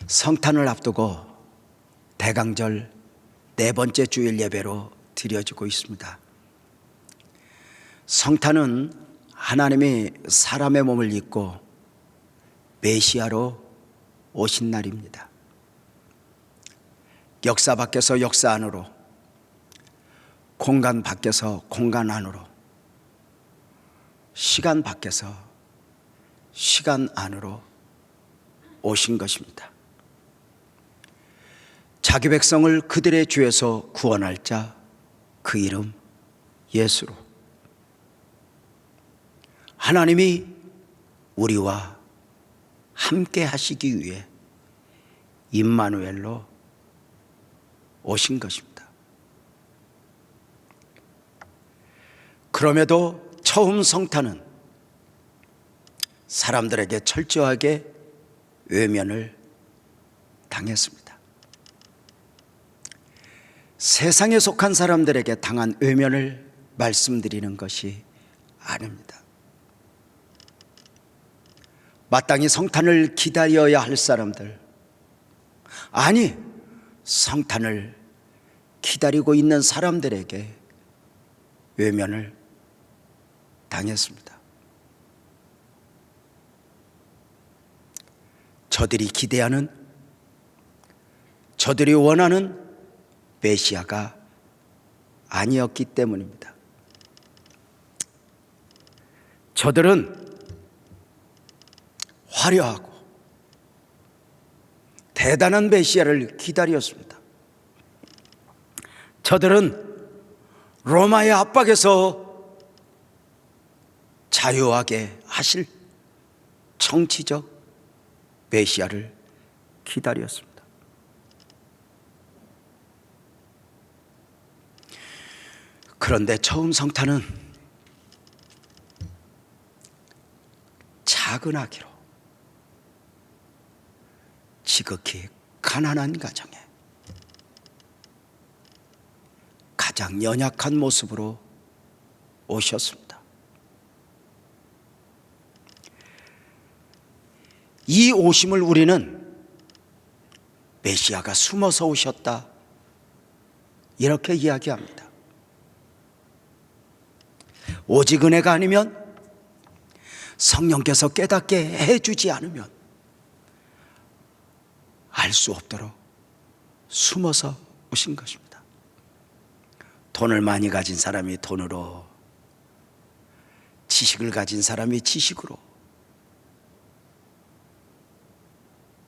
성탄을 앞두고 대강절 네 번째 주일 예배로 드려지고 있습니다. 성탄은 하나님이 사람의 몸을 입고 메시아로 오신 날입니다. 역사 밖에서 역사 안으로, 공간 밖에서 공간 안으로, 시간 밖에서 시간 안으로 오신 것입니다. 자기 백성을 그들의 죄에서 구원할 자, 그 이름 예수로. 하나님이 우리와 함께 하시기 위해 임마누엘로 오신 것입니다. 그럼에도 처음 성탄은 사람들에게 철저하게 외면을 당했습니다. 세상에 속한 사람들에게 당한 외면을 말씀드리는 것이 아닙니다. 마땅히 성탄을 기다려야 할 사람들, 아니 성탄을 기다리고 있는 사람들에게 외면을 당했습니다. 저들이 기대하는, 저들이 원하는 메시아가 아니었기 때문입니다. 저들은 화려하고 대단한 메시아를 기다렸습니다. 저들은 로마의 압박에서 자유하게 하실 정치적 메시아를 기다렸습니다. 그런데 처음 성탄은 작은 아기로 지극히 가난한 가정에 가장 연약한 모습으로 오셨습니다. 이 오심을 우리는 메시아가 숨어서 오셨다, 이렇게 이야기합니다. 오직 은혜가 아니면, 성령께서 깨닫게 해주지 않으면 알 수 없도록 숨어서 오신 것입니다. 돈을 많이 가진 사람이 돈으로, 지식을 가진 사람이 지식으로,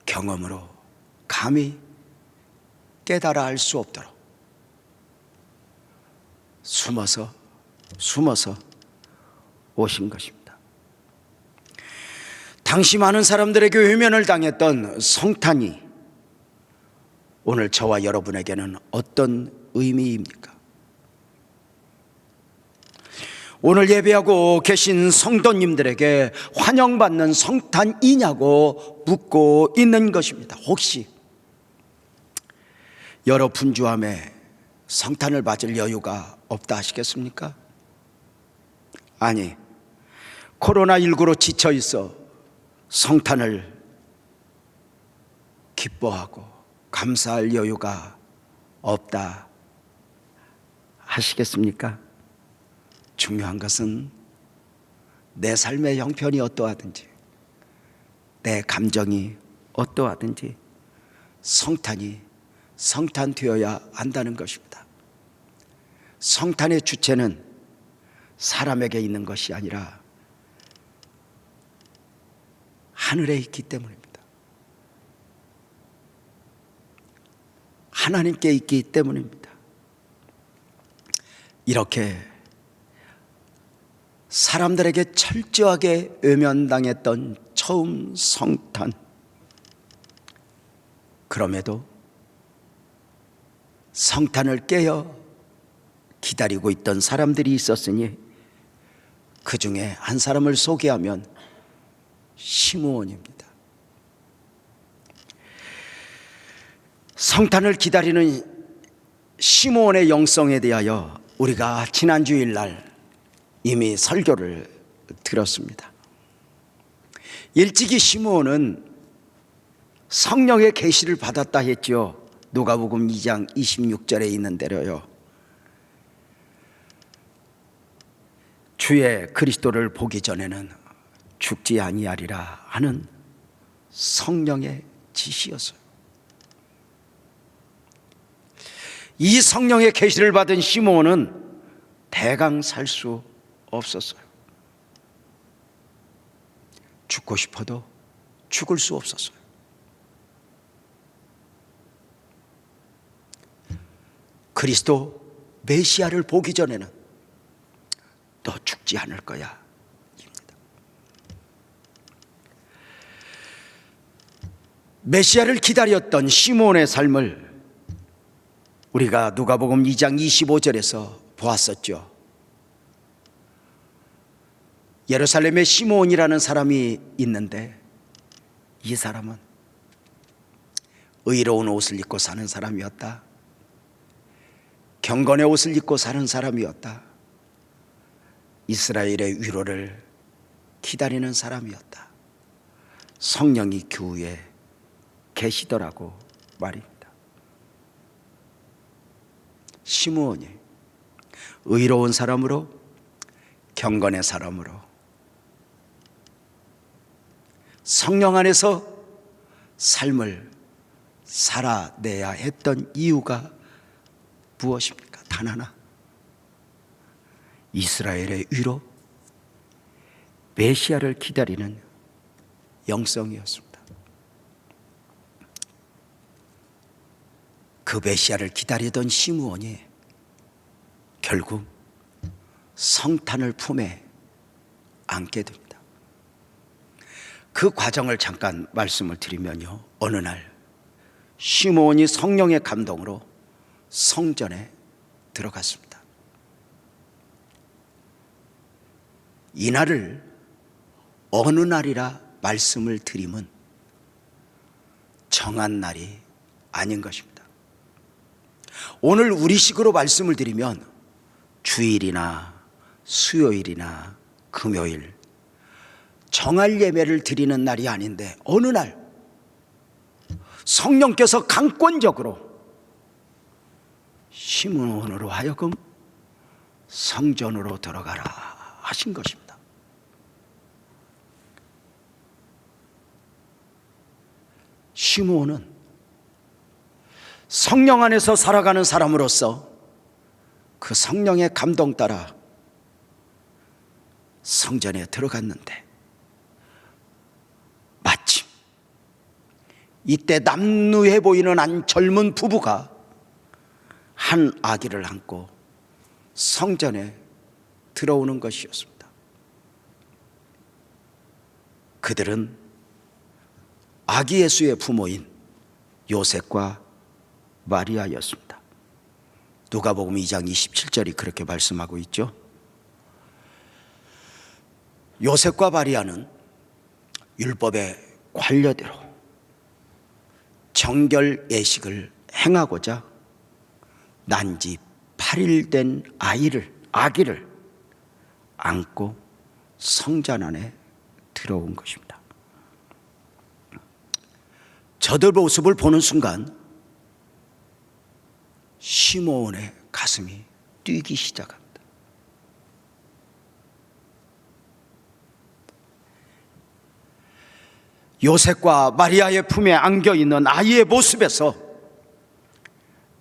경험으로 감히 깨달아 알 수 없도록 숨어서 오신 것입니다. 당시 많은 사람들에게 외면을 당했던 성탄이 오늘 저와 여러분에게는 어떤 의미입니까? 오늘 예배하고 계신 성도님들에게 환영받는 성탄이냐고 묻고 있는 것입니다. 혹시 여러 분주함에 성탄을 맞을 여유가 없다 하시겠습니까? 아니, 코로나19로 지쳐 있어 성탄을 기뻐하고 감사할 여유가 없다 하시겠습니까? 중요한 것은 내 삶의 형편이 어떠하든지, 내 감정이 어떠하든지 성탄이 성탄되어야 한다는 것입니다. 성탄의 주체는 사람에게 있는 것이 아니라 하늘에 있기 때문입니다. 하나님께 있기 때문입니다. 이렇게 사람들에게 철저하게 외면당했던 처음 성탄, 그럼에도 성탄을 깨어 기다리고 있던 사람들이 있었으니 그 중에 한 사람을 소개하면 시므온입니다. 성탄을 기다리는 시므온의 영성에 대하여 우리가 지난 주일날 이미 설교를 들었습니다. 일찍이 시므온은 성령의 계시를 받았다 했죠. 누가복음 2장 26절에 있는 대로요. 주의 그리스도를 보기 전에는 죽지 아니하리라 하는 성령의 지시였어요. 이 성령의 계시를 받은 시므온은 대강 살 수 없었어요. 죽고 싶어도 죽을 수 없었어요. 그리스도 메시아를 보기 전에는 너 죽지 않을 거야 입니다. 메시아를 기다렸던 시므온의 삶을 우리가 누가복음 2장 25절에서 보았었죠. 예루살렘에 시므온이라는 사람이 있는데 이 사람은 의로운 옷을 입고 사는 사람이었다. 경건의 옷을 입고 사는 사람이었다. 이스라엘의 위로를 기다리는 사람이었다. 성령이 교회에 계시더라고 말입니다. 시므온이 의로운 사람으로, 경건의 사람으로 성령 안에서 삶을 살아내야 했던 이유가 무엇입니까? 단 하나, 이스라엘의 위로, 메시아를 기다리는 영성이었습니다. 그 메시아를 기다리던 시므온이 결국 성탄을 품에 안게 됩니다. 그 과정을 잠깐 말씀을 드리면요, 어느 날 시므온이 성령의 감동으로 성전에 들어갔습니다. 이날을 어느 날이라 말씀을 드림은 정한 날이 아닌 것입니다. 오늘 우리식으로 말씀을 드리면 주일이나 수요일이나 금요일 정할 예배를 드리는 날이 아닌데 어느 날 성령께서 강권적으로 시므온으로 하여금 성전으로 들어가라 하신 것입니다. 시므온은 성령 안에서 살아가는 사람으로서 그 성령의 감동 따라 성전에 들어갔는데 마침 이때 남루해 보이는 한 젊은 부부가 한 아기를 안고 성전에 들어오는 것이었습니다. 그들은 아기 예수의 부모인 요셉과 마리아였습니다. 누가복음 2장 27절이 그렇게 말씀하고 있죠. 요셉과 마리아는 율법의 관례대로 정결 예식을 행하고자 난지 8일 된 아기를 안고 성전 안에 들어온 것입니다. 저들 모습을 보는 순간 시므온의 가슴이 뛰기 시작합니다. 요셉과 마리아의 품에 안겨있는 아이의 모습에서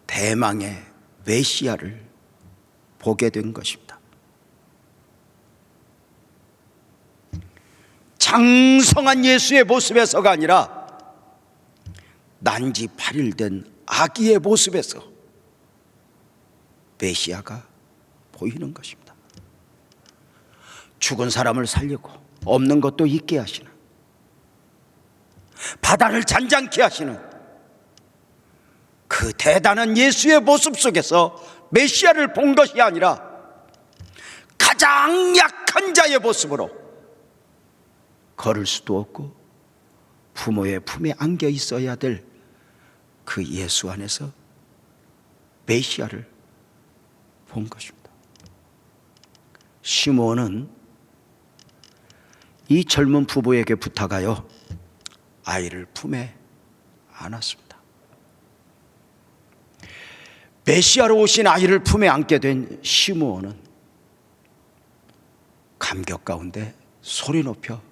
대망의 메시아를 보게 된 것입니다. 장성한 예수의 모습에서가 아니라 난지 8일 된 아기의 모습에서 메시아가 보이는 것입니다. 죽은 사람을 살리고 없는 것도 있게 하시는, 바다를 잔잔케 하시는 그 대단한 예수의 모습 속에서 메시아를 본 것이 아니라 가장 약한 자의 모습으로 걸을 수도 없고 부모의 품에 안겨 있어야 될 그 예수 안에서 메시아를 본 것입니다. 시므온은 이 젊은 부부에게 부탁하여 아이를 품에 않았습니다. 메시아로 오신 아이를 품에 안게 된 시므온은 감격 가운데 소리 높여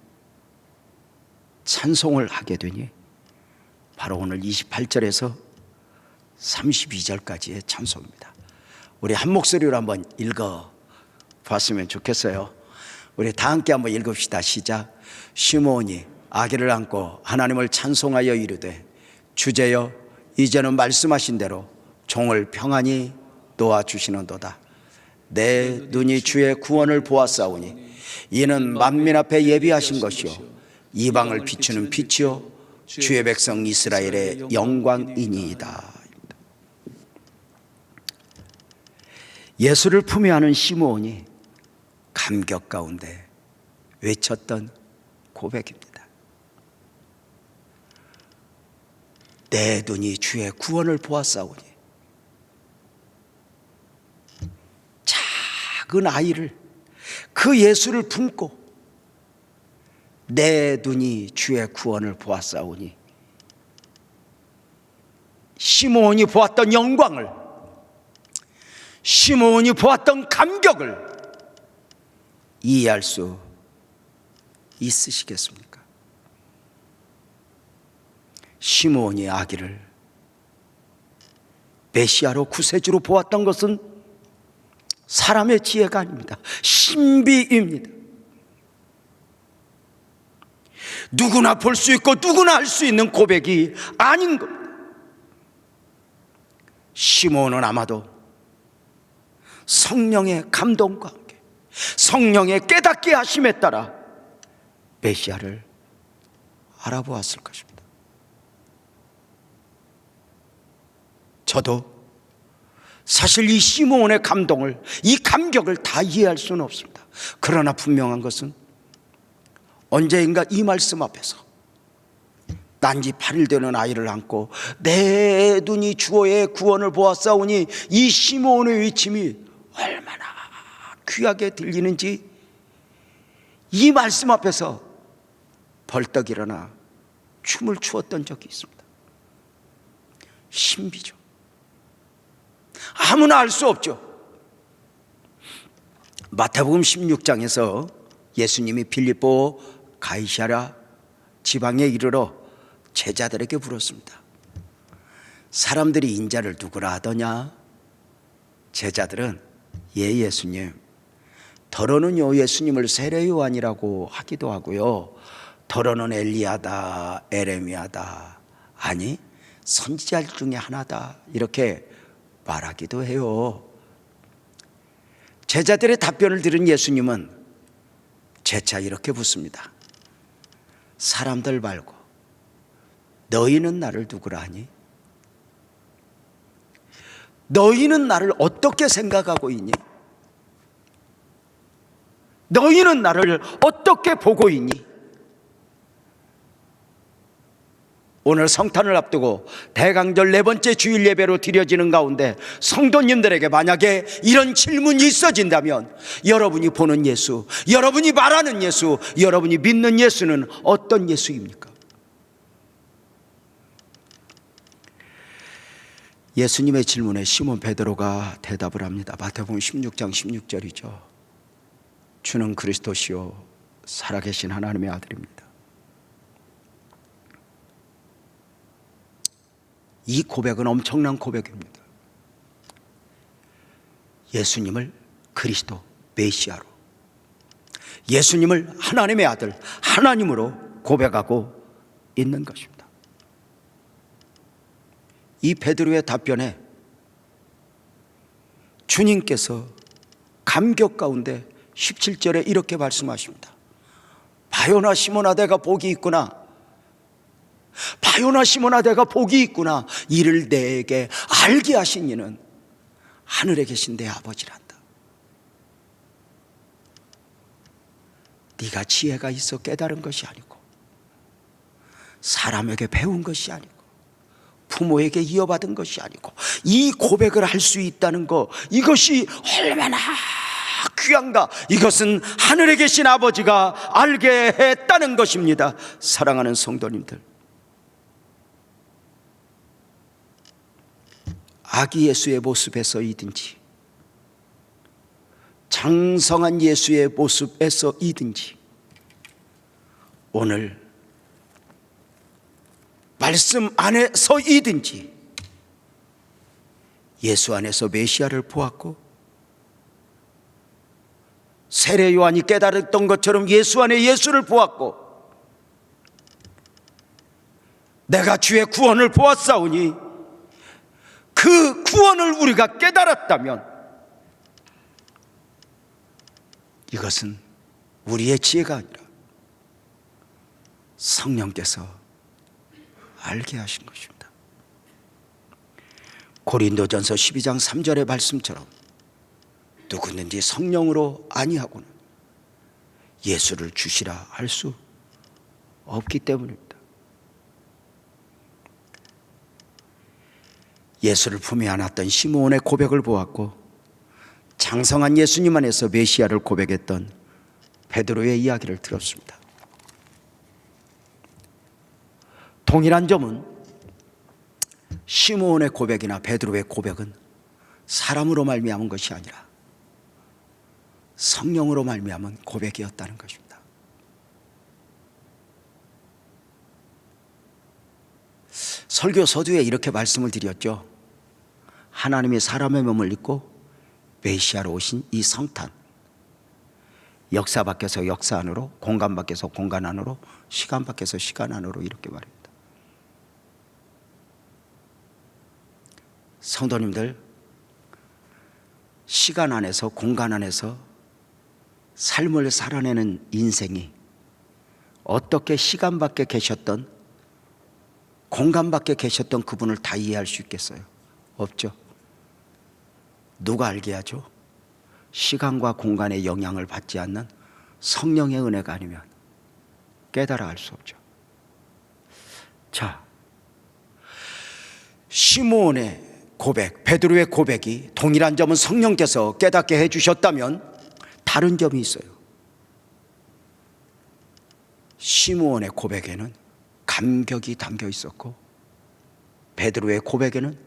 찬송을 하게 되니 바로 오늘 28절에서 32절까지의 찬송입니다. 우리 한 목소리로 한번 읽어봤으면 좋겠어요. 우리 다 함께 한번 읽읍시다. 시작. 시므온이 아기를 안고 하나님을 찬송하여 이르되 주제여 이제는 말씀하신 대로 종을 평안히 놓아주시는도다. 내 눈이 주의 구원을 보았사오니 이는 만민 앞에 예비하신 것이요 이방을 비추는 빛이요 주의 백성 이스라엘의 영광이니이다. 예수를 품에 안은 시므온이 감격 가운데 외쳤던 고백입니다. 내 눈이 주의 구원을 보았사오니. 작은 아이를, 그 예수를 품고 내 눈이 주의 구원을 보았사오니, 시므온이 보았던 영광을, 시므온이 보았던 감격을 이해할 수 있으시겠습니까? 시므온이 아기를 메시아로 구세주로 보았던 것은 사람의 지혜가 아닙니다. 신비입니다. 누구나 볼 수 있고 누구나 할 수 있는 고백이 아닌 겁니다. 시므온은 아마도 성령의 감동과 함께 성령의 깨닫게 하심에 따라 메시아를 알아보았을 것입니다. 저도 사실 이 시므온의 감동을, 이 감격을 다 이해할 수는 없습니다. 그러나 분명한 것은 언제인가 이 말씀 앞에서 난지 8일 되는 아이를 안고 내 눈이 주의 구원을 보았사오니, 이 시므온의 외침이 얼마나 귀하게 들리는지 이 말씀 앞에서 벌떡 일어나 춤을 추었던 적이 있습니다. 신비죠. 아무나 알 수 없죠. 마태복음 16장에서 예수님이 빌립보 가이사랴 지방에 이르러 제자들에게 물었습니다. 사람들이 인자를 누구라 하더냐? 제자들은 예수님, 더러는요 예수님을 세례 요한이라고 하기도 하고요, 더러는 엘리야다, 에레미야다, 아니 선지자 중에 하나다, 이렇게 말하기도 해요. 제자들의 답변을 들은 예수님은 재차 이렇게 묻습니다. 사람들 말고 너희는 나를 누구라 하니? 너희는 나를 어떻게 생각하고 있니? 너희는 나를 어떻게 보고 있니? 오늘 성탄을 앞두고 대강절 4번째 주일 예배로 드려지는 가운데 성도님들에게 만약에 이런 질문이 있어진다면, 여러분이 보는 예수, 여러분이 말하는 예수, 여러분이 믿는 예수는 어떤 예수입니까? 예수님의 질문에 시몬 베드로가 대답을 합니다. 마태복음 16장 16절이죠. 주는 그리스도시요 살아계신 하나님의 아들입니다. 이 고백은 엄청난 고백입니다. 예수님을 그리스도, 메시아로, 예수님을 하나님의 아들, 하나님으로 고백하고 있는 것입니다. 이 베드로의 답변에 주님께서 감격 가운데 17절에 이렇게 말씀하십니다. 바요나 시몬아, 내가 복이 있구나. 바요나 시몬아, 내가 복이 있구나. 이를 내게 알게 하신 이는 하늘에 계신 내 아버지란다. 네가 지혜가 있어 깨달은 것이 아니고, 사람에게 배운 것이 아니고, 부모에게 이어받은 것이 아니고, 이 고백을 할 수 있다는 것, 이것이 얼마나 귀한가. 이것은 하늘에 계신 아버지가 알게 했다는 것입니다. 사랑하는 성도님들, 아기 예수의 모습에서이든지 장성한 예수의 모습에서이든지 오늘 말씀 안에서이든지 예수 안에서 메시아를 보았고 세례 요한이 깨달았던 것처럼 예수 안에 예수를 보았고 내가 주의 구원을 보았사오니 그 구원을 우리가 깨달았다면 이것은 우리의 지혜가 아니라 성령께서 알게 하신 것입니다. 고린도전서 12장 3절의 말씀처럼 누구든지 성령으로 아니하고는 예수를 주시라 할 수 없기 때문입니다. 예수를 품에 안았던 시므온의 고백을 보았고 장성한 예수님 안에서 메시아를 고백했던 베드로의 이야기를 들었습니다. 동일한 점은 시므온의 고백이나 베드로의 고백은 사람으로 말미암은 것이 아니라 성령으로 말미암은 고백이었다는 것입니다. 설교 서두에 이렇게 말씀을 드렸죠. 하나님이 사람의 몸을 입고 메시아로 오신 이 성탄, 역사 밖에서 역사 안으로, 공간 밖에서 공간 안으로, 시간 밖에서 시간 안으로 이렇게 말합니다. 성도님들, 시간 안에서 공간 안에서 삶을 살아내는 인생이 어떻게 시간 밖에 계셨던 공간 밖에 계셨던 그분을 다 이해할 수 있겠어요? 없죠. 누가 알게 하죠? 시간과 공간의 영향을 받지 않는 성령의 은혜가 아니면 깨달아 알 수 없죠. 자, 시므온의 고백, 베드로의 고백이 동일한 점은 성령께서 깨닫게 해주셨다면 다른 점이 있어요. 시므온의 고백에는 감격이 담겨 있었고 베드로의 고백에는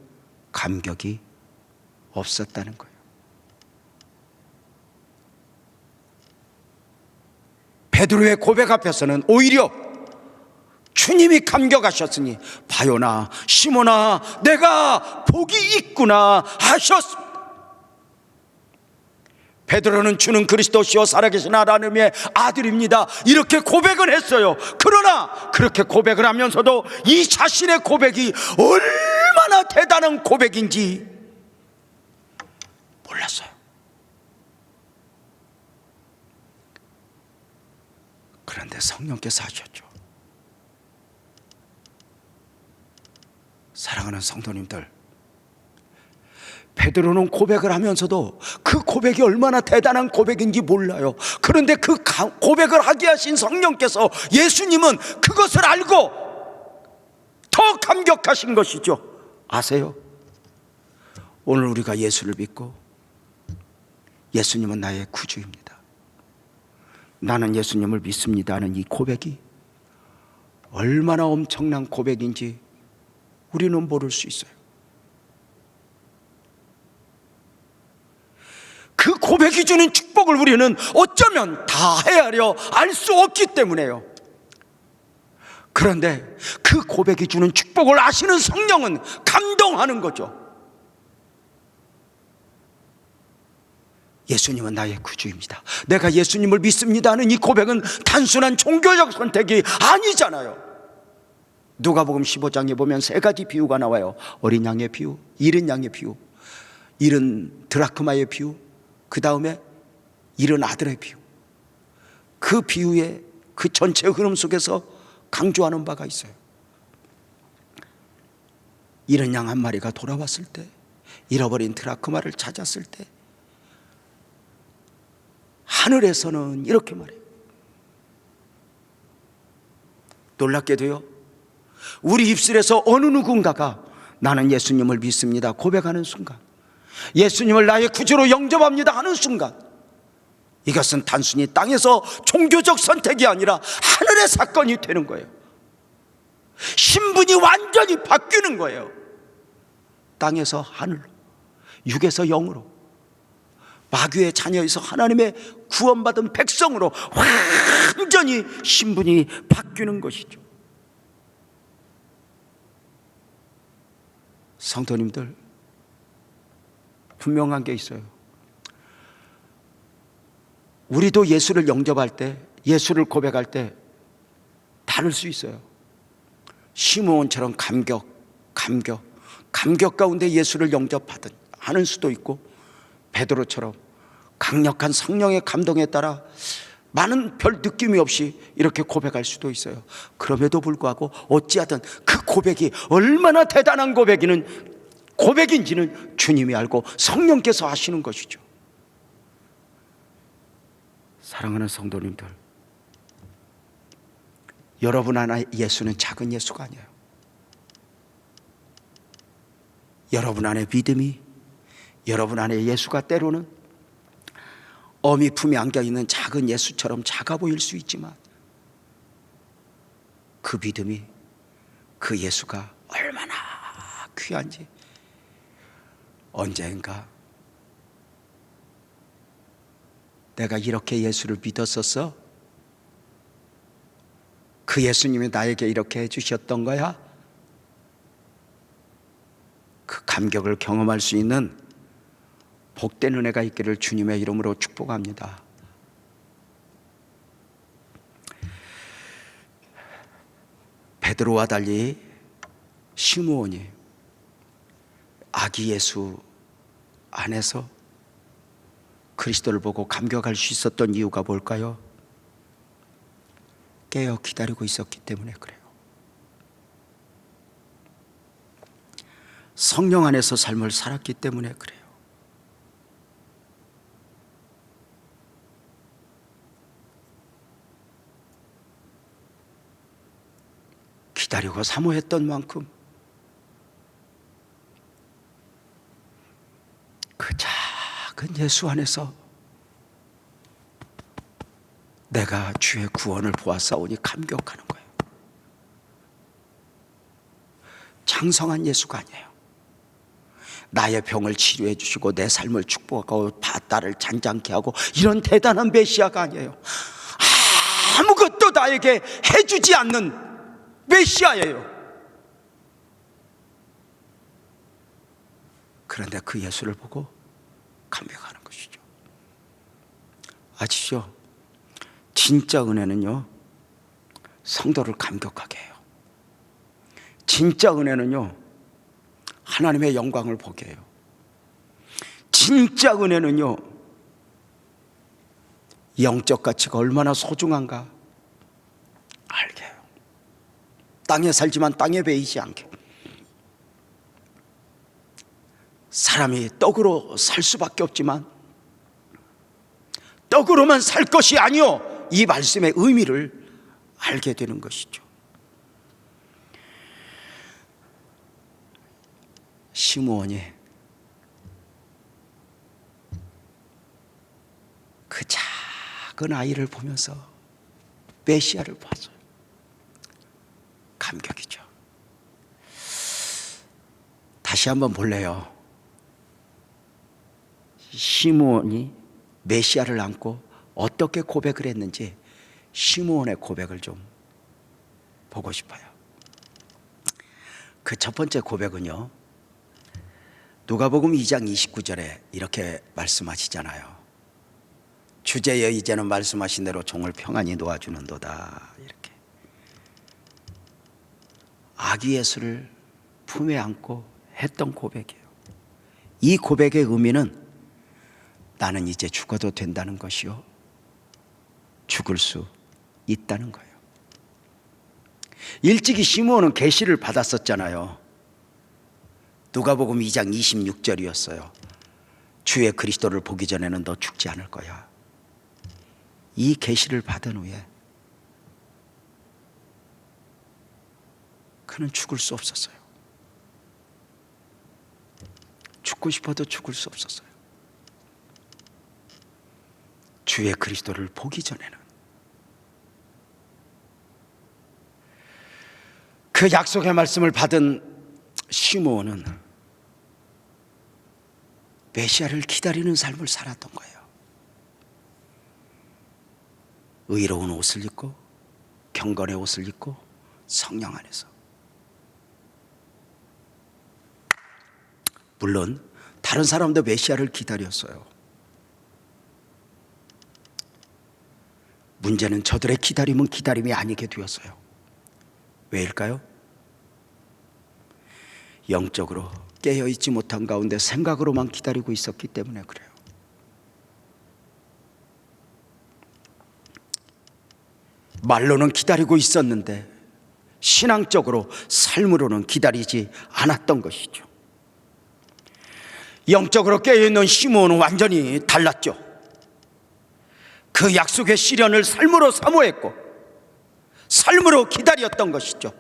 감격이 없었다는 거예요. 베드로의 고백 앞에서는 오히려 주님이 감격하셨으니 바요나 시몬아 내가 복이 있구나 하셨습니다. 베드로는 주는 그리스도시요 살아계신 하나님의 아들입니다 이렇게 고백을 했어요. 그러나 그렇게 고백을 하면서도 이 자신의 고백이 얼마나 대단한 고백인지 몰랐어요. 그런데 성령께서 하셨죠. 사랑하는 성도님들, 베드로는 고백을 하면서도 그 고백이 얼마나 대단한 고백인지 몰라요. 그런데 그 고백을 하게 하신 성령께서, 예수님은 그것을 알고 더 감격하신 것이죠. 아세요? 오늘 우리가 예수를 믿고 예수님은 나의 구주입니다, 나는 예수님을 믿습니다 하는 이 고백이 얼마나 엄청난 고백인지 우리는 모를 수 있어요. 그 고백이 주는 축복을 우리는 어쩌면 다 헤아려 알 수 없기 때문에요. 그런데 그 고백이 주는 축복을 아시는 성령은 감동하는 거죠. 예수님은 나의 구주입니다, 내가 예수님을 믿습니다 하는 이 고백은 단순한 종교적 선택이 아니잖아요. 누가복음 15장에 보면 세 가지 비유가 나와요. 어린 양의 비유, 잃은 양의 비유, 잃은 드라크마의 비유, 그 다음에 잃은 아들의 비유. 그 비유의 그 전체 흐름 속에서 강조하는 바가 있어요. 잃은 양 한 마리가 돌아왔을 때, 잃어버린 드라크마를 찾았을 때 하늘에서는 이렇게 말해요. 놀랍게도요, 우리 입술에서 어느 누군가가 나는 예수님을 믿습니다 고백하는 순간, 예수님을 나의 구주로 영접합니다 하는 순간, 이것은 단순히 땅에서 종교적 선택이 아니라 하늘의 사건이 되는 거예요. 신분이 완전히 바뀌는 거예요. 땅에서 하늘로, 육에서 영으로, 마귀의 자녀에서 하나님의 구원받은 백성으로 완전히 신분이 바뀌는 것이죠. 성도님들, 분명한 게 있어요. 우리도 예수를 영접할 때, 예수를 고백할 때 다를 수 있어요. 시므온처럼 감격 가운데 예수를 영접하는 수도 있고, 베드로처럼 강력한 성령의 감동에 따라 많은 별 느낌이 없이 이렇게 고백할 수도 있어요. 그럼에도 불구하고 어찌하든 그 고백이 얼마나 대단한 고백인지는 주님이 알고 성령께서 하시는 것이죠. 사랑하는 성도님들, 여러분 안에 예수는 작은 예수가 아니에요. 여러분 안에 믿음이, 여러분 안에 예수가 때로는 어미 품에 안겨있는 작은 예수처럼 작아 보일 수 있지만, 그 믿음이, 그 예수가 얼마나 귀한지 언젠가 내가 이렇게 예수를 믿었었어? 그 예수님이 나에게 이렇게 해주셨던 거야? 그 감격을 경험할 수 있는 복된 은혜가 있기를 주님의 이름으로 축복합니다. 베드로와 달리 시므온이 아기 예수 안에서 그리스도를 보고 감격할 수 있었던 이유가 뭘까요? 깨어 기다리고 있었기 때문에 그래요. 성령 안에서 삶을 살았기 때문에 그래요. 기다리고 사모했던 만큼 그 작은 예수 안에서 내가 주의 구원을 보았사오니 감격하는 거예요. 장성한 예수가 아니에요. 나의 병을 치료해 주시고 내 삶을 축복하고 바다를 잔잔케 하고 이런 대단한 메시아가 아니에요. 아무것도 나에게 해주지 않는 메시아예요. 그런데 그 예수를 보고 감격하는 것이죠. 아시죠? 진짜 은혜는요, 성도를 감격하게 해요. 진짜 은혜는요, 하나님의 영광을 보게 해요. 진짜 은혜는요, 영적 가치가 얼마나 소중한가 알게 해요. 땅에 살지만 땅에 배이지 않게. 사람이 떡으로 살 수밖에 없지만 떡으로만 살 것이 아니요, 이 말씀의 의미를 알게 되는 것이죠. 시므온이 그 작은 아이를 보면서 메시아를 봤어요. 감격이죠. 다시 한번 볼래요. 시므온이 메시아를 안고 어떻게 고백을 했는지 시므온의 고백을 좀 보고 싶어요. 그 첫 번째 고백은요, 누가복음 2장 29절에 이렇게 말씀하시잖아요. 주제여 이제는 말씀하신 대로 종을 평안히 놓아주는도다. 이렇게 아기 예수를 품에 안고 했던 고백이에요. 이 고백의 의미는 나는 이제 죽어도 된다는 것이요, 죽을 수 있다는 거예요. 일찍이 시므온은 계시를 받았었잖아요. 누가복음 2장 26절이었어요. 주의 그리스도를 보기 전에는 너 죽지 않을 거야. 이 계시를 받은 후에 그는 죽을 수 없었어요. 죽고 싶어도 죽을 수 없었어요. 주의 그리스도를 보기 전에는. 그 약속의 말씀을 받은 시므온은 메시아를 기다리는 삶을 살았던 거예요. 의로운 옷을 입고 경건의 옷을 입고 성령 안에서. 물론 다른 사람도 메시아를 기다렸어요. 문제는 저들의 기다림은 기다림이 아니게 되었어요. 왜일까요? 영적으로 깨어있지 못한 가운데 생각으로만 기다리고 있었기 때문에 그래요. 말로는 기다리고 있었는데 신앙적으로 삶으로는 기다리지 않았던 것이죠. 영적으로 깨어있는 시므온은 완전히 달랐죠. 그 약속의 시련을 삶으로 사모했고 삶으로 기다렸던 것이죠.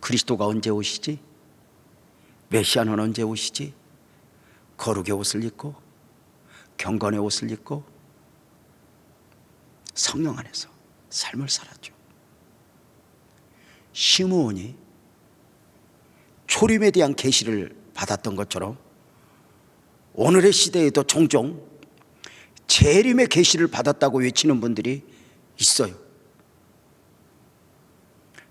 그리스도가 언제 오시지? 메시아는 언제 오시지? 거룩의 옷을 입고 경건의 옷을 입고 성령 안에서 삶을 살았죠. 시므온이 초림에 대한 계시를 받았던 것처럼 오늘의 시대에도 종종 재림의 계시를 받았다고 외치는 분들이 있어요.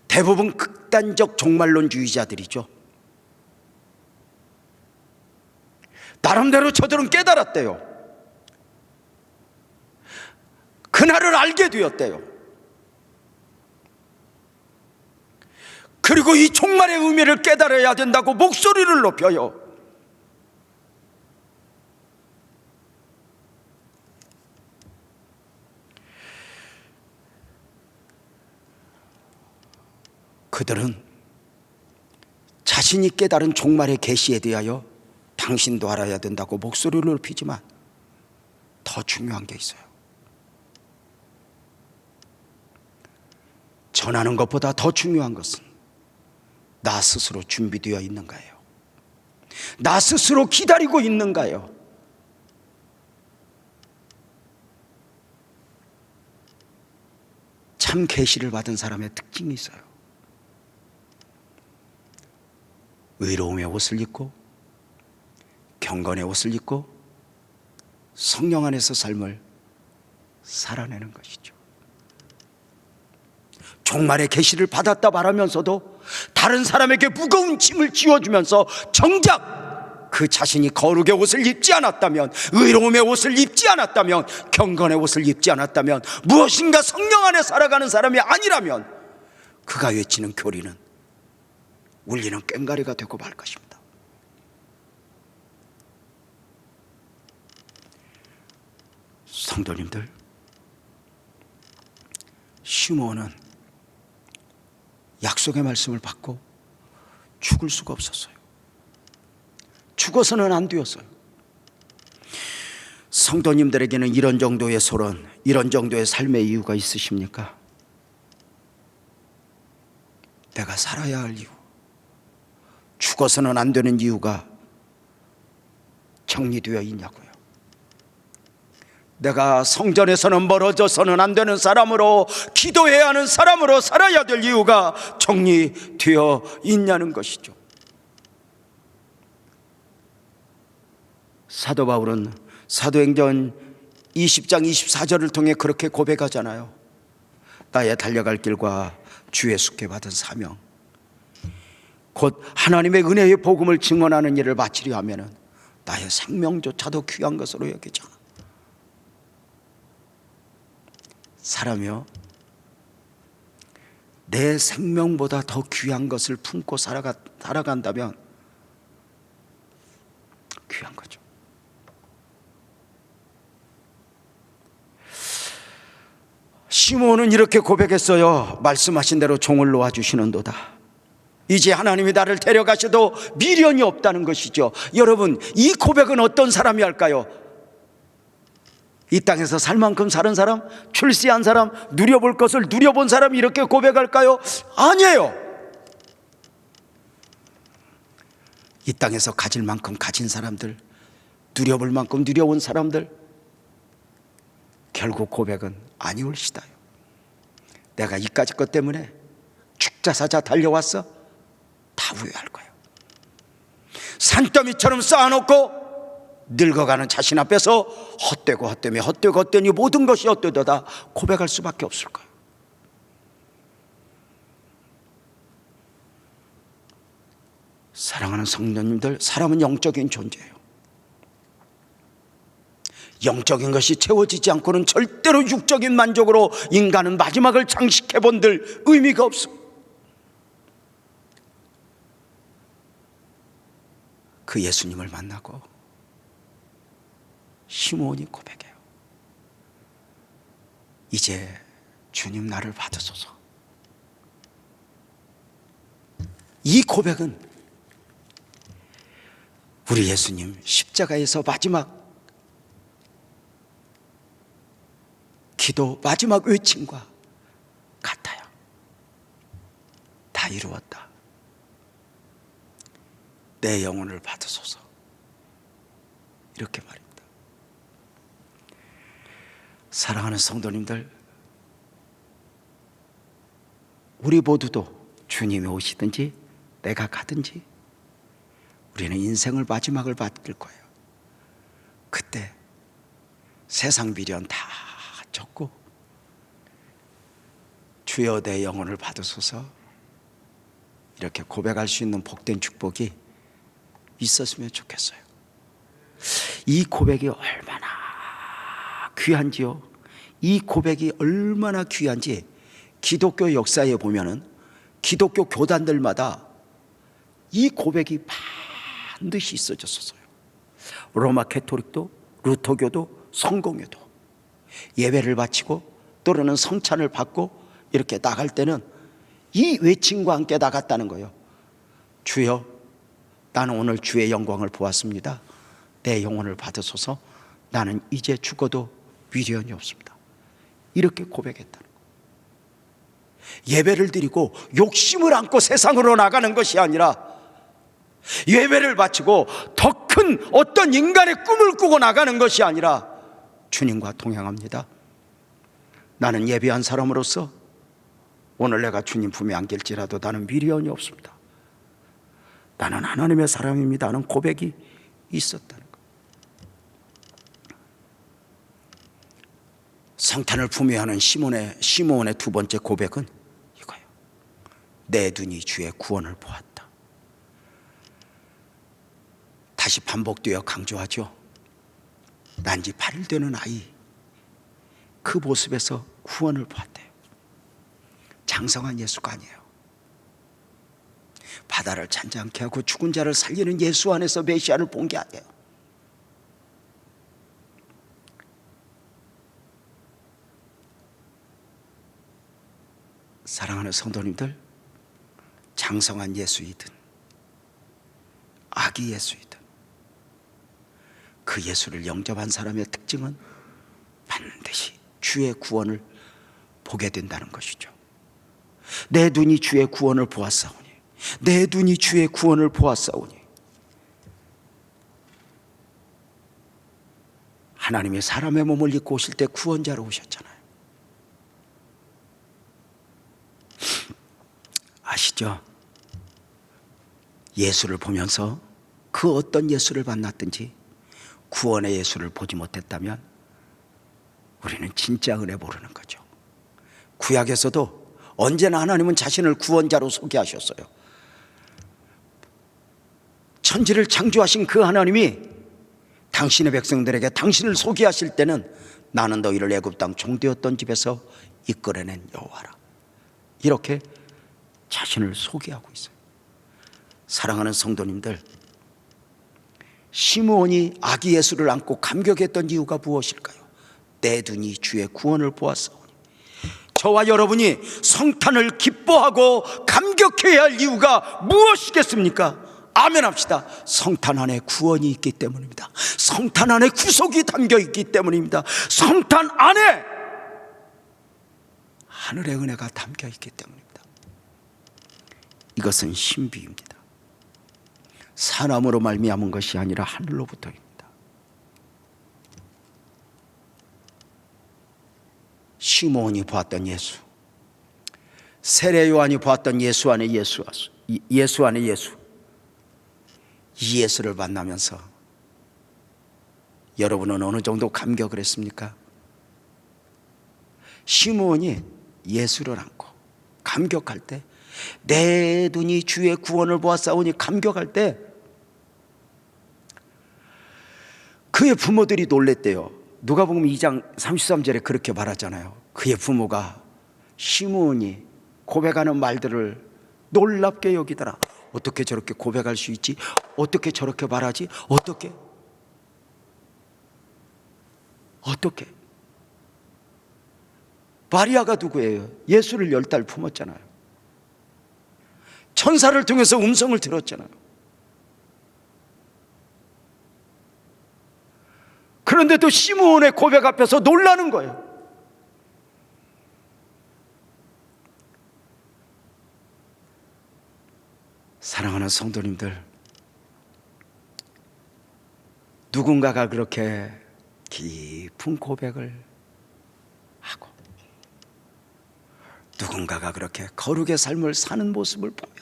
대부분 극단적 종말론주의자들이죠. 나름대로 저들은 깨달았대요. 그날을 알게 되었대요. 그리고 이 종말의 의미를 깨달아야 된다고 목소리를 높여요. 그들은 자신이 깨달은 종말의 계시에 대하여 당신도 알아야 된다고 목소리를 높이지만 더 중요한 게 있어요. 전하는 것보다 더 중요한 것은 나 스스로 준비되어 있는가요? 나 스스로 기다리고 있는가요? 참 계시를 받은 사람의 특징이 있어요. 의로움의 옷을 입고 경건의 옷을 입고 성령 안에서 삶을 살아내는 것이죠. 종말의 계시를 받았다 말하면서도 다른 사람에게 무거운 짐을 지워주면서 정작 그 자신이 거룩의 옷을 입지 않았다면, 의로움의 옷을 입지 않았다면, 경건의 옷을 입지 않았다면, 무엇인가 성령 안에 살아가는 사람이 아니라면 그가 외치는 교리는 울리는 꽹과리가 되고 말 것입니다. 성도님들, 시므온은 약속의 말씀을 받고 죽을 수가 없었어요. 죽어서는 안 되었어요. 성도님들에게는 이런 정도의 소원, 이런 정도의 삶의 이유가 있으십니까? 내가 살아야 할 이유, 죽어서는 안 되는 이유가 정리되어 있냐고요. 내가 성전에서는 멀어져서는 안 되는 사람으로, 기도해야 하는 사람으로 살아야 될 이유가 정리되어 있냐는 것이죠. 사도 바울은 사도행전 20장 24절을 통해 그렇게 고백하잖아요. 나의 달려갈 길과 주의 숙해 받은 사명, 곧 하나님의 은혜의 복음을 증언하는 일을 마치려 하면은 나의 생명조차도 귀한 것으로 여기자. 사람이요, 내 생명보다 더 귀한 것을 품고 살아간다면 귀한 거죠. 시므온은 이렇게 고백했어요. 말씀하신 대로 종을 놓아주시는도다. 이제 하나님이 나를 데려가셔도 미련이 없다는 것이죠. 여러분, 이 고백은 어떤 사람이 할까요? 이 땅에서 살 만큼 사는 사람, 출세한 사람, 누려볼 것을 누려본 사람이 이렇게 고백할까요? 아니에요. 이 땅에서 가질 만큼 가진 사람들, 누려볼 만큼 누려온 사람들, 결국 고백은 아니올시다요. 내가 이까짓 것 때문에 죽자사자 달려왔어? 다 후회할 거예요. 산더미처럼 쌓아놓고 늙어가는 자신 앞에서 헛되고 헛되며 헛되고 헛되니 모든 것이 헛되도다 고백할 수밖에 없을 거예요. 사랑하는 성도님들, 사람은 영적인 존재예요. 영적인 것이 채워지지 않고는 절대로 육적인 만족으로 인간은 마지막을 장식해 본들 의미가 없습니다. 그 예수님을 만나고 시므온이 고백해요. 이제 주님 나를 받으소서. 이 고백은 우리 예수님 십자가에서 마지막 기도, 마지막 외침과 같아요. 다 이루었다. 내 영혼을 받으소서. 이렇게 말입니다. 사랑하는 성도님들, 우리 모두도 주님이 오시든지 내가 가든지 우리는 인생을 마지막을 맞을 거예요. 그때 세상 미련 다 적고 주여 내 영혼을 받으소서 이렇게 고백할 수 있는 복된 축복이 있었으면 좋겠어요. 이 고백이 얼마나 귀한지요. 이 고백이 얼마나 귀한지 기독교 역사에 보면은 기독교 교단들마다 이 고백이 반드시 있어졌었어요. 로마 캐토릭도, 루터교도, 성공회도 예배를 바치고 또는 성찬을 받고 이렇게 나갈 때는 이 외침과 함께 나갔다는 거예요. 주여, 나는 오늘 주의 영광을 보았습니다. 내 영혼을 받으소서. 나는 이제 죽어도 미련이 없습니다. 이렇게 고백했다는 거예요. 예배를 드리고 욕심을 안고 세상으로 나가는 것이 아니라 예배를 바치고 더 큰 어떤 인간의 꿈을 꾸고 나가는 것이 아니라 주님과 동행합니다. 나는 예배한 사람으로서 오늘 내가 주님 품에 안길지라도 나는 미련이 없습니다. 나는 하나님의 사람입니다 하는 고백이 있었다는 것. 성탄을 품에 하는 시므온의 두 번째 고백은 이거예요. 내 눈이 주의 구원을 보았다. 다시 반복되어 강조하죠. 난지 8일 되는 아이, 그 모습에서 구원을 보았대요. 장성한 예수가 아니에요. 바다를 잔잔케 하고 죽은 자를 살리는 예수 안에서 메시아를 본 게 아니에요. 사랑하는 성도님들, 장성한 예수이든 아기 예수이든 그 예수를 영접한 사람의 특징은 반드시 주의 구원을 보게 된다는 것이죠. 내 눈이 주의 구원을 보았사오니, 내 눈이 주의 구원을 보았사오니. 하나님이 사람의 몸을 입고 오실 때 구원자로 오셨잖아요. 아시죠? 예수를 보면서 그 어떤 예수를 만났든지 구원의 예수를 보지 못했다면 우리는 진짜 은혜 모르는 거죠. 구약에서도 언제나 하나님은 자신을 구원자로 소개하셨어요. 천지를 창조하신 그 하나님이 당신의 백성들에게 당신을 소개하실 때는 나는 너희를 애굽 땅 종되었던 집에서 이끌어낸 여호와라, 이렇게 자신을 소개하고 있어요. 사랑하는 성도님들, 시므온이 아기 예수를 안고 감격했던 이유가 무엇일까요? 내 눈이 주의 구원을 보았사오니. 저와 여러분이 성탄을 기뻐하고 감격해야 할 이유가 무엇이겠습니까? 아멘 합시다. 성탄 안에 구원이 있기 때문입니다. 성탄 안에 구속이 담겨 있기 때문입니다. 성탄 안에 하늘의 은혜가 담겨 있기 때문입니다. 이것은 신비입니다. 사람으로 말미암은 것이 아니라 하늘로부터입니다. 시므온이 보았던 예수, 세례 요한이 보았던 예수 안에 예수, 예수 안에 예수, 이 예수를 만나면서 여러분은 어느 정도 감격을 했습니까? 시므온이 예수를 안고 감격할 때, 내 눈이 주의 구원을 보았사오니 감격할 때 그의 부모들이 놀랬대요. 누가복음 2장 33절에 그렇게 말하잖아요. 그의 부모가 시므온이 고백하는 말들을 놀랍게 여기더라. 어떻게 저렇게 고백할 수 있지? 어떻게 저렇게 말하지? 어떻게? 마리아가 누구예요? 예수를 10달 품었잖아요. 천사를 통해서 음성을 들었잖아요. 그런데도 시므온의 고백 앞에서 놀라는 거예요. 사랑하는 성도님들, 누군가가 그렇게 깊은 고백을 하고 누군가가 그렇게 거룩의 삶을 사는 모습을 보면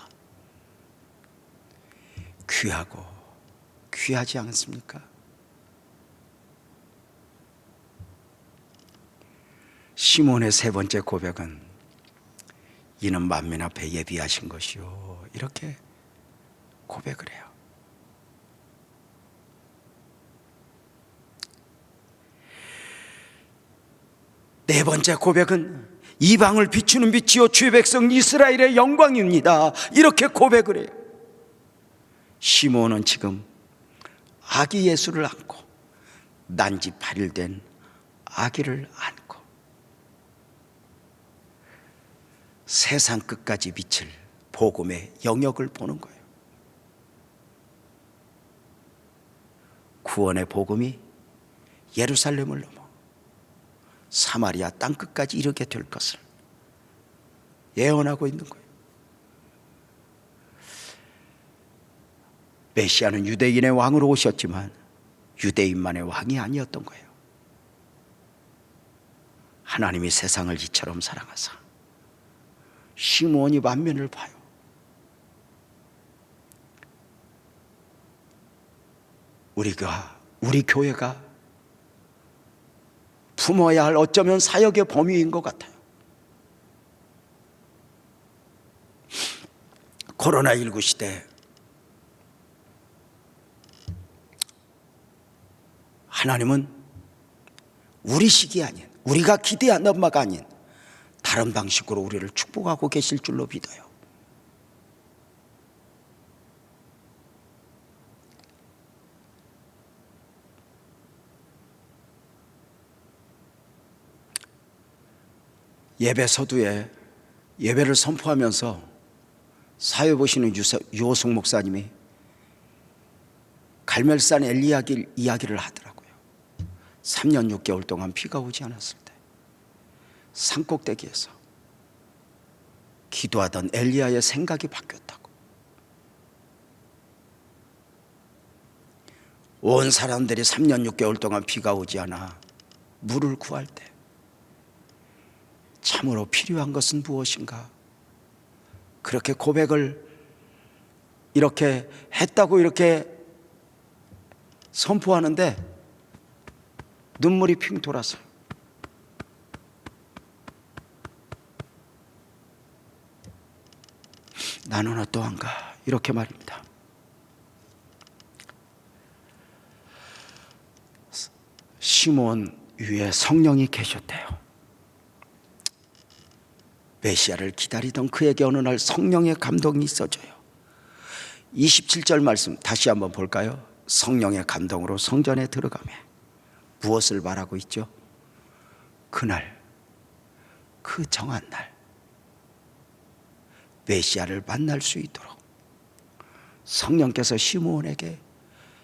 귀하고 귀하지 않습니까? 시몬의 세 번째 고백은 이는 만민 앞에 예비하신 것이요, 이렇게 고백을 해요. 네 번째 고백은 이방을 비추는 빛이요 주의 백성 이스라엘의 영광입니다, 이렇게 고백을 해요. 시몬은 지금 아기 예수를 안고, 난지 8일 된 아기를 안고 세상 끝까지 비칠 복음의 영역을 보는 거예요. 구원의 복음이 예루살렘을 넘어 사마리아 땅끝까지 이르게 될 것을 예언하고 있는 거예요. 메시아는 유대인의 왕으로 오셨지만 유대인만의 왕이 아니었던 거예요. 하나님이 세상을 이처럼 사랑하사 시므온이 만면을 봐요. 우리 교회가 품어야 할 어쩌면 사역의 범위인 것 같아요. 코로나19 시대 하나님은 우리 식이 아닌, 우리가 기대하는 바가 아닌 다른 방식으로 우리를 축복하고 계실 줄로 믿어요. 예배 서두에 예배를 선포하면서 사회 보시는 유호숙 목사님이 갈멜산 엘리야 이야기를 하더라고요. 3년 6개월 동안 비가 오지 않았을 때 산꼭대기에서 기도하던 엘리야의 생각이 바뀌었다고. 온 사람들이 3년 6개월 동안 비가 오지 않아 물을 구할 때 참으로 필요한 것은 무엇인가? 그렇게 고백을 이렇게 했다고 이렇게 선포하는데 눈물이 핑 돌았어요. 나는 어떠한가? 이렇게 말입니다. 시몬 위에 성령이 계셨대요. 메시아를 기다리던 그에게 어느 날 성령의 감동이 있어져요. 27절 말씀 다시 한번 볼까요? 성령의 감동으로 성전에 들어가며 무엇을 말하고 있죠? 그날, 그 정한 날 메시아를 만날 수 있도록 성령께서 시므온에게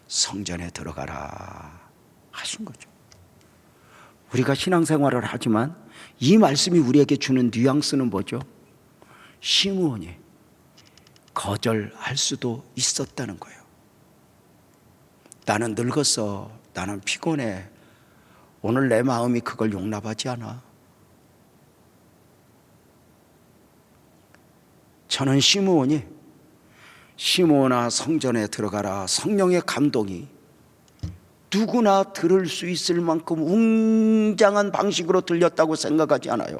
성전에 들어가라 하신 거죠. 우리가 신앙생활을 하지만 이 말씀이 우리에게 주는 뉘앙스는 뭐죠? 시므온이 거절할 수도 있었다는 거예요. 나는 늙었어, 나는 피곤해, 오늘 내 마음이 그걸 용납하지 않아. 저는 시므온아 성전에 들어가라, 성령의 감동이 누구나 들을 수 있을 만큼 웅장한 방식으로 들렸다고 생각하지 않아요.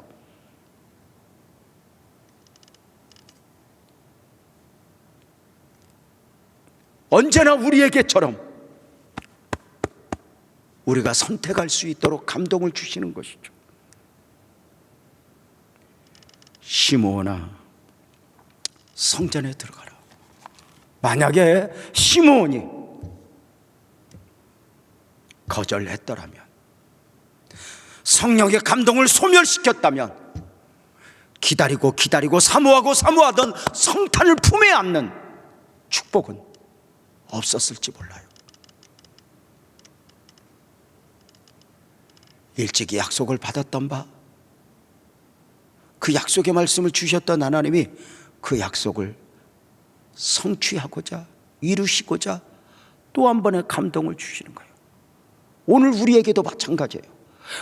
언제나 우리에게처럼 우리가 선택할 수 있도록 감동을 주시는 것이죠. 시므온아, 성전에 들어가라. 만약에 시므온이 거절했더라면, 성령의 감동을 소멸시켰다면, 기다리고 사모하던 성탄을 품에 안는 축복은 없었을지 몰라요. 일찍이 약속을 받았던 바, 그 약속의 말씀을 주셨던 하나님이 그 약속을 성취하고자, 이루시고자 또 한 번의 감동을 주시는 거예요. 오늘 우리에게도 마찬가지예요.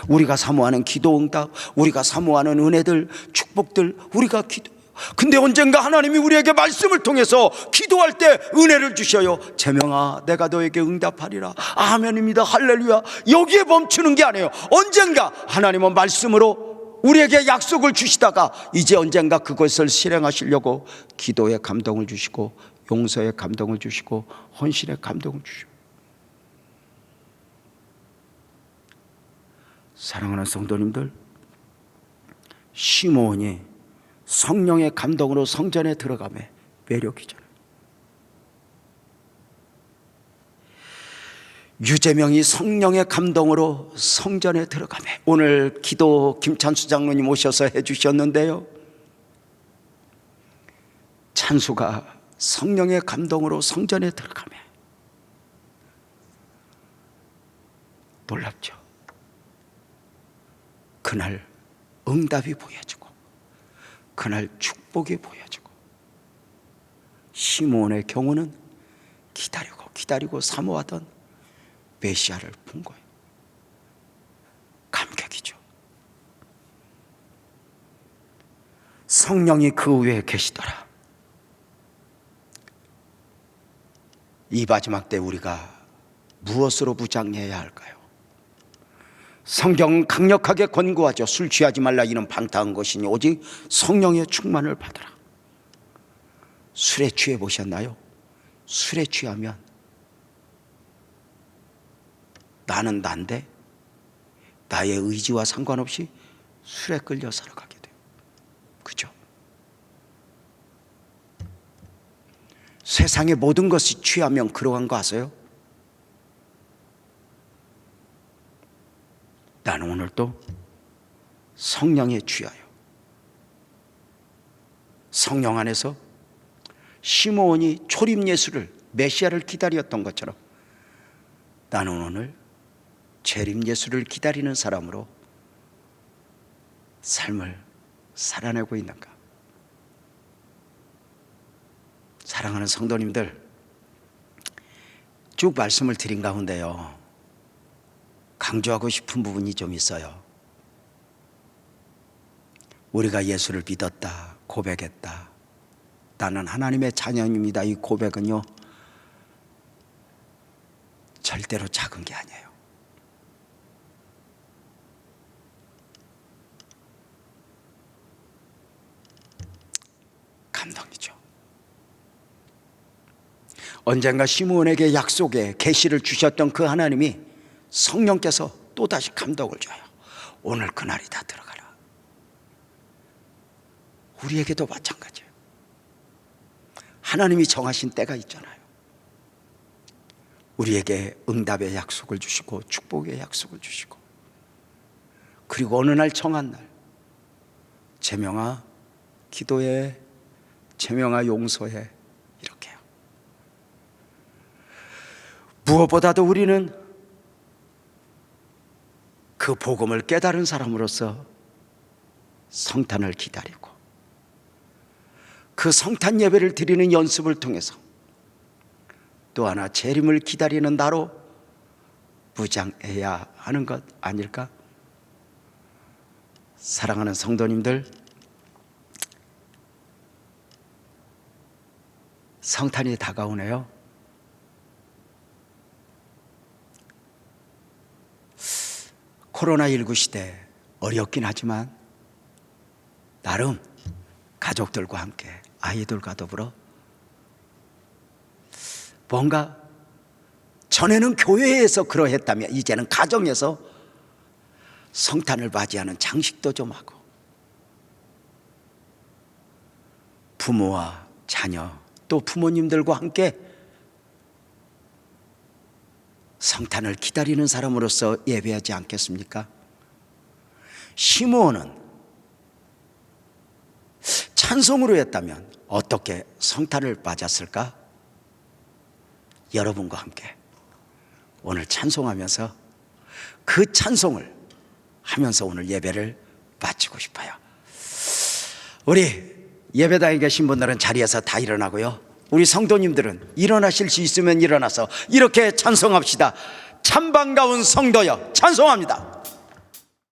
우리가 사모하는 기도 응답, 우리가 사모하는 은혜들, 축복들, 우리가 기도해요. 근데 언젠가 하나님이 우리에게 말씀을 통해서 기도할 때 은혜를 주셔요. 재명아, 내가 너에게 응답하리라. 아멘입니다. 할렐루야. 여기에 멈추는 게 아니에요. 언젠가 하나님은 말씀으로 우리에게 약속을 주시다가 이제 언젠가 그것을 실행하시려고 기도의 감동을 주시고, 용서의 감동을 주시고, 헌신의 감동을 주시고. 사랑하는 성도님들, 시므온이 성령의 감동으로 성전에 들어가매 매력이잖아요. 유재명이 성령의 감동으로 성전에 들어가매, 오늘 기도 김찬수 장로님 오셔서 해주셨는데요, 찬수가 성령의 감동으로 성전에 들어가매 놀랍죠. 그날 응답이 보여지고, 그날 축복이 보여지고, 시므온의 경우는 기다리고 사모하던 메시아를 본 거예요. 감격이죠. 성령이 그 위에 계시더라. 이 마지막 때 우리가 무엇으로 무장해야 할까요? 성경은 강력하게 권고하죠. 술 취하지 말라, 이는 방탕한 것이니 오직 성령의 충만을 받으라. 술에 취해 보셨나요? 술에 취하면 나는 난데 나의 의지와 상관없이 술에 끌려 살아가게 돼요. 그죠? 세상의 모든 것이 취하면 그러한 거 아세요? 나는 오늘도 성령에 취하여 성령 안에서 시므온이 초림 예수를, 메시아를 기다렸던 것처럼 나는 오늘 재림 예수를 기다리는 사람으로 삶을 살아내고 있는가? 사랑하는 성도님들, 쭉 말씀을 드린 가운데요, 강조하고 싶은 부분이 좀 있어요. 우리가 예수를 믿었다, 고백했다, 나는 하나님의 자녀입니다, 이 고백은요 절대로 작은 게 아니에요. 감동이죠. 언젠가 시므온에게 약속의 계시를 주셨던 그 하나님이 성령께서 또다시 감동을 줘요. 오늘 그날이다, 들어가라. 우리에게도 마찬가지예요. 하나님이 정하신 때가 있잖아요. 우리에게 응답의 약속을 주시고 축복의 약속을 주시고, 그리고 어느 날 정한 날, 재명아 기도해, 재명아 용서해, 이렇게요. 무엇보다도 우리는 그 복음을 깨달은 사람으로서 성탄을 기다리고 그 성탄 예배를 드리는 연습을 통해서 또 하나 재림을 기다리는 나로 무장해야 하는 것 아닐까? 사랑하는 성도님들, 성탄이 다가오네요. 코로나19 시대 어렵긴 하지만 나름 가족들과 함께 아이들과 더불어 뭔가 전에는 교회에서 그러했다면 이제는 가정에서 성탄을 맞이하는 장식도 좀 하고 부모와 자녀 또 부모님들과 함께 성탄을 기다리는 사람으로서 예배하지 않겠습니까? 시므온은 찬송으로 했다면 어떻게 성탄을 맞았을까? 여러분과 함께 오늘 찬송하면서 그 찬송을 하면서 오늘 예배를 마치고 싶어요. 우리 예배당에 계신 분들은 자리에서 다 일어나고요, 우리 성도님들은 일어나실 수 있으면 일어나서 이렇게 찬송합시다. 참 반가운 성도여 찬송합니다.